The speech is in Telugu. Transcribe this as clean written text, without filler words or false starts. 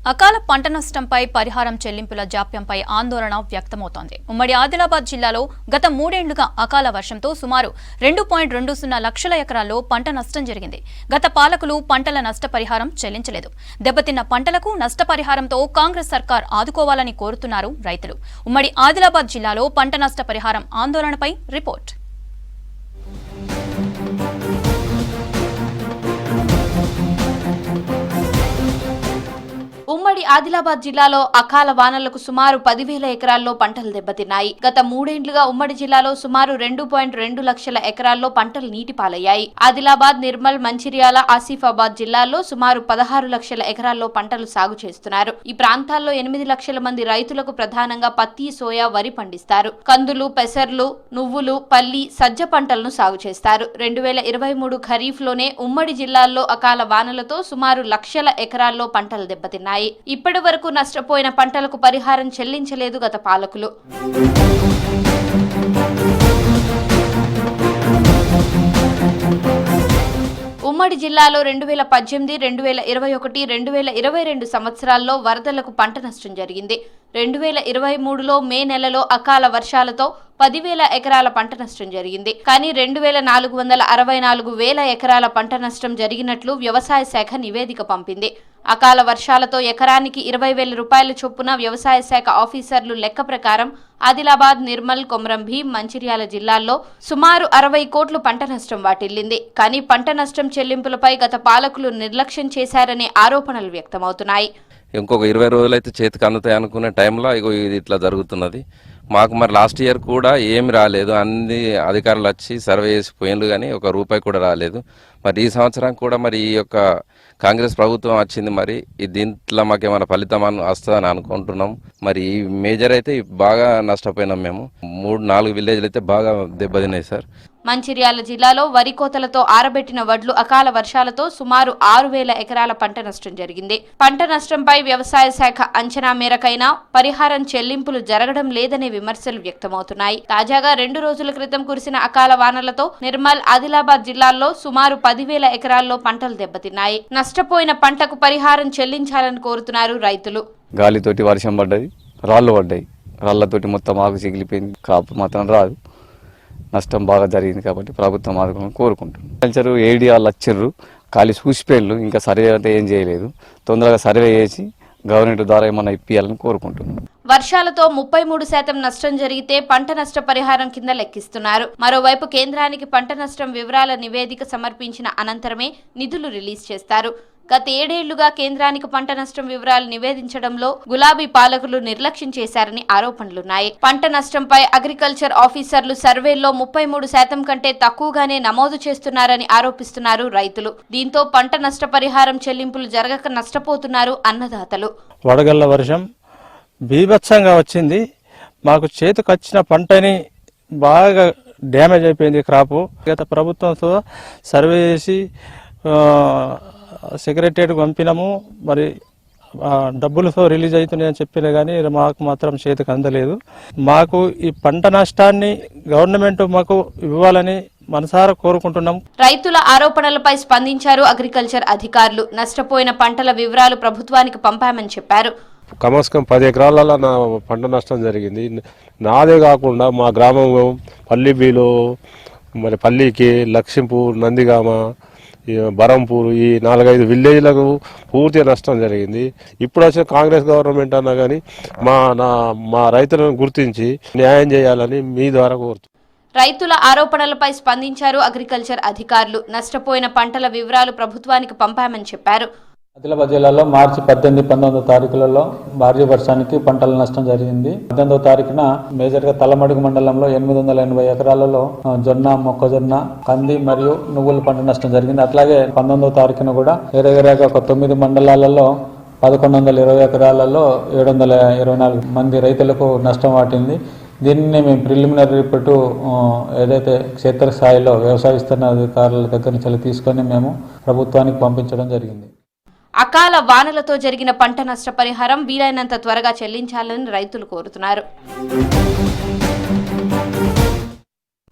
అకాల పంట నష్టంపై పరిహారం చెల్లింపుల జాప్యంపై ఆందోళన వ్యక్తమవుతోంది. ఉమ్మడి ఆదిలాబాద్ జిల్లాలో గత 3 ఏళ్లుగా అకాల వర్షంతో సుమారు 2.20 లక్షల ఎకరాల్లో పంట నష్టం జరిగింది. గత పాలకులు పంటల నష్టపరిహారం చెల్లించలేదు. దెబ్బతిన్న పంటలకు నష్టపరిహారంతో కాంగ్రెస్ సర్కార్ ఆదుకోవాలని కోరుతున్నారు రైతులు. ఉమ్మడి ఆదిలాబాద్ జిల్లాలో పంట నష్టపరిహారం ఆందోళనపై రిపోర్ట్. ఉమ్మడి ఆదిలాబాద్ జిల్లాలో అకాల వానలకు సుమారు 10,000 ఎకరాల్లో పంటలు దెబ్బతిన్నాయి. గత 3 ఏళ్లుగా ఉమ్మడి జిల్లాలో సుమారు 2.2 లక్షల ఎకరాల్లో పంటలు నీటిపాలయ్యాయి. ఆదిలాబాద్, నిర్మల్, మంచిర్యాల, ఆసిఫాబాద్ జిల్లాల్లో సుమారు 16 లక్షల ఎకరాల్లో పంటలు సాగు చేస్తున్నారు. ఈ ప్రాంతాల్లో 8 లక్షల మంది రైతులకు ప్రధానంగా పత్తి, సోయా, వరి పండిస్తారు. కందులు, పెసర్లు, నువ్వులు, పల్లి, సజ్జ పంటలను సాగు చేస్తారు. 2023 ఖరీఫ్ లోనే ఉమ్మడి జిల్లాల్లో అకాల వానలతో సుమారు లక్షల ఎకరాల్లో పంటలు దెబ్బతిన్నాయి. ఇప్పటి వరకు నష్టపోయిన పంటలకు పరిహారం చెల్లించలేదు గత పాలకులు. ఉమ్మడి జిల్లాలో 2018, 2021, 2022 సంవత్సరాల్లో వరదలకు పంట నష్టం జరిగింది. 2023లో మే నెలలో అకాల వర్షాలతో 10,000 ఎకరాల పంట నష్టం జరిగింది. కానీ 2,464,000 ఎకరాల పంట నష్టం జరిగినట్లు వ్యవసాయ శాఖ నివేదిక పంపింది. అకాల వర్షాలతో ఎకరానికి 20,000 రూపాయల చొప్పున వ్యవసాయ శాఖ ఆఫీసర్లు లెక్క ప్రకారం ఆదిలాబాద్, నిర్మల్, కొమరంభీం, మంచిర్యాల జిల్లాల్లో సుమారు 60 కోట్లు పంట నష్టం వాటిల్లింది. కానీ పంట నష్టం చెల్లింపులపై గత పాలకులు నిర్లక్ష్యం చేశారనే ఆరోపణలు వ్యక్తమవుతున్నాయి. ఇంకొక 20 రోజులైతే చేతికి అందుతాయి అనుకునే టైంలో ఇది ఇట్లా జరుగుతున్నది. మాకు మరి లాస్ట్ ఇయర్ కూడా ఏమి రాలేదు. అన్ని అధికారులు వచ్చి సర్వే చేసి పోయినలు కానీ ఒక రూపాయి కూడా రాలేదు. మరి ఈ సంవత్సరం కూడా మరి ఈ యొక్క కాంగ్రెస్ ప్రభుత్వం వచ్చింది. మరి దీంట్లో మాకేమైనా ఫలితం వస్తుందని అనుకుంటున్నాం. మరి ఈ మేజర్ అయితే బాగా నష్టపోయినాం. మేము 3-4 విలేజ్లు అయితే బాగా దెబ్బతిన్నాయి సార్. మంచిర్యాల జిల్లాలో వరి కోతలతో ఆరబెట్టిన వడ్లు అకాల వర్షాలతో సుమారు 6,000 ఎకరాల పంట నష్టం జరిగింది. పంట నష్టంపై వ్యవసాయ శాఖ అంచనా మేరకైనా పరిహారం చెల్లింపులు జరగడం లేదనే విమర్శలు వ్యక్తమవుతున్నాయి. తాజాగా 2 రోజుల క్రితం కురిసిన అకాల వానలతో నిర్మల్, ఆదిలాబాద్ జిల్లాల్లో సుమారు 10,000 ఎకరాల్లో పంటలు దెబ్బతిన్నాయి. నష్టపోయిన పంటకు పరిహారం చెల్లించాలని కోరుతున్నారు రైతులు. గాలితోటి వర్షం పడ్డది, రాళ్లు పడ్డాయి. రాళ్లతోటి మొత్తం ఆకు చిగిలిపోయింది. కాపు మాత్రం రాదు. నష్టం బాగా జరిగింది కాబట్టి ప్రభుత్వం ఆదుకోవాలని కోరుకుంటున్నాం. కల్చర్ ఏడీ వాళ్ళు వచ్చిర్రు, ఖాళీ చూసిపోయిళ్ళు, ఇంకా సర్వే అంటే ఏం చేయలేదు. తొందరగా సర్వే చేసి గవర్నమెంట్ ద్వారా ఏమన్నా ఇప్పియాలని కోరుకుంటున్నాం. వర్షాలతో 33% నష్టం జరిగితే పంట నష్ట పరిహారం కింద లెక్కిస్తున్నారు. మరోవైపు కేంద్రానికి పంట నష్టం వివరాల నివేదిక సమర్పించిన అనంతరమే నిధులు రిలీజ్ చేస్తారు. గత 7 ఏళ్లుగా కేంద్రానికి పంట నష్టం వివరాలు నివేదించడంలో గులాబీ పాలకులు నిర్లక్ష్యం చేశారని ఆరోపణలున్నాయి. పంట నష్టంపై అగ్రికల్చర్ ఆఫీసర్లు సర్వేల్లో 33% కంటే తక్కువగానే నమోదు చేస్తున్నారని ఆరోపిస్తున్నారు రైతులు. దీంతో పంట నష్ట పరిహారం చెల్లింపులు జరగక నష్టపోతున్నారు అన్నదాతలు. వడగళ్ల వర్షం బీభత్సంగా వచ్చింది. మాకు చేతికి వచ్చిన పంటని బాగా డ్యామేజ్ అయిపోయింది క్రాపు. గత ప్రభుత్వంతో సర్వే చేసి సెక్రటరీకి పంపినాము. మరి డబ్బులతో రిలీజ్ అవుతున్నాయని చెప్పినా కానీ మాకు మాత్రం చేతికి అందలేదు. మాకు ఈ పంట నష్టాన్ని గవర్నమెంట్ మాకు ఇవ్వాలని మనసారా కోరుకుంటున్నాం. రైతుల ఆరోపణలపై స్పందించారు అగ్రికల్చర్ అధికారులు. నష్టపోయిన పంటల వివరాలు ప్రభుత్వానికి పంపామని చెప్పారు. కమస్కం 10 ఎకరాలలో నా పంట నష్టం జరిగింది. నాదే కాకుండా మా గ్రామంలో పల్లిబీలు, మరి పల్లికి, లక్ష్మీపూర్, నందిగామ, బరంపూర్, ఈ 4-5 విలేజ్లకు పూర్తిగా నష్టం జరిగింది. ఇప్పుడు వచ్చే కాంగ్రెస్ గవర్నమెంట్ అన్నా కానీ మా రైతులను గుర్తించి న్యాయం చేయాలని మీ ద్వారా కోరుతున్నాను. రైతుల ఆరోపణలపై స్పందించారు అగ్రికల్చర్ అధికారులు. నష్టపోయిన పంటల వివరాలు ప్రభుత్వానికి పంపామని చెప్పారు. ఆదిలాబాద్ జిల్లాలో మార్చి 18, 19 తారీఖులలో భారీ వర్షానికి పంటల నష్టం జరిగింది. 18వ తారీఖున మేజర్గా తలమడుగు మండలంలో 880 ఎకరాలలో జొన్న, మొక్కజొన్న, కంది మరియు నువ్వుల పంట నష్టం జరిగింది. అట్లాగే 19వ తారీఖున కూడా వేరేగా ఒక 9 మండలాలలో 1120 ఎకరాలలో 724 మంది రైతులకు నష్టం వాటింది. దీనిని మేము ప్రిలిమినరీ రిపోర్టు ఏదైతే క్షేత్రస్థాయిలో వ్యవసాయ విస్తరణ అధికారుల దగ్గర నుంచి తీసుకొని మేము ప్రభుత్వానికి పంపించడం జరిగింది. అకాల వానలతో జరిగిన పంట నష్ట పరిహారం వీలైనంత త్వరగా చెల్లించాలని రైతులు కోరుతున్నారు.